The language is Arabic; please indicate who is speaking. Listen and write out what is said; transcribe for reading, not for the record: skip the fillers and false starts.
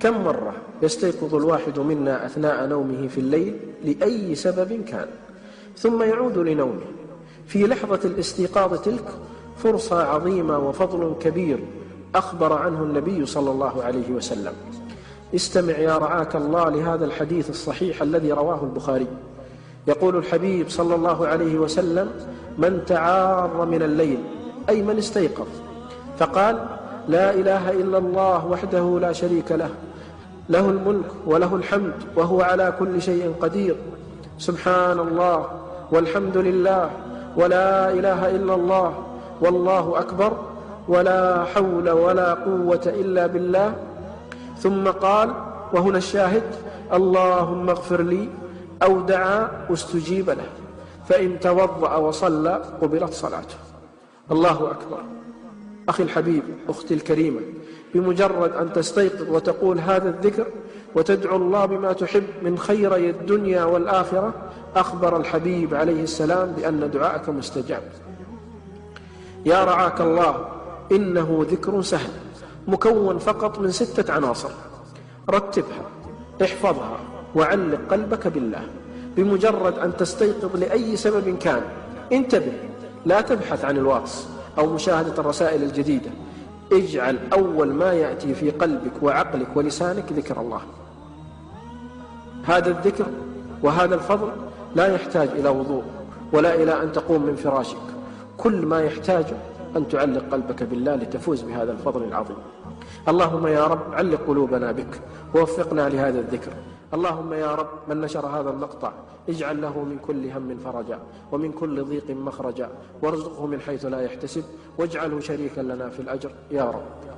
Speaker 1: كم مرة يستيقظ الواحد منا أثناء نومه في الليل لأي سبب كان، ثم يعود لنومه؟ في لحظة الاستيقاظ تلك فرصة عظيمة وفضل كبير أخبر عنه النبي صلى الله عليه وسلم. استمع يا رعاك الله لهذا الحديث الصحيح الذي رواه البخاري. يقول الحبيب صلى الله عليه وسلم: من تعار من الليل، أي من استيقظ، فقال: لا إله إلا الله وحده لا شريك له، له الملك وله الحمد وهو على كل شيء قدير، سبحان الله والحمد لله ولا إله إلا الله والله أكبر ولا حول ولا قوة إلا بالله. ثم قال، وهنا الشاهد: اللهم اغفر لي، أو دعا استجيب له، فإن توضأ وصلى قبلت صلاته. الله أكبر. أخي الحبيب، أختي الكريمة، بمجرد أن تستيقظ وتقول هذا الذكر وتدعو الله بما تحب من خيري الدنيا والآخرة، أخبر الحبيب عليه السلام بأن دعاءك مستجاب. يا رعاك الله، إنه ذكر سهل مكون فقط من 6 عناصر. رتبها، احفظها، وعلق قلبك بالله. بمجرد أن تستيقظ لأي سبب كان، انتبه، لا تبحث عن الواتس أو مشاهدة الرسائل الجديدة. اجعل أول ما يأتي في قلبك وعقلك ولسانك ذكر الله. هذا الذكر وهذا الفضل لا يحتاج إلى وضوء ولا إلى أن تقوم من فراشك. كل ما يحتاجه أن تعلق قلبك بالله لتفوز بهذا الفضل العظيم. اللهم يا رب علق قلوبنا بك ووفقنا لهذا الذكر. اللهم يا رب من نشر هذا المقطع اجعل له من كل هم فرجا ومن كل ضيق مخرجا، وارزقه من حيث لا يحتسب، واجعله شريكا لنا في الأجر يا رب.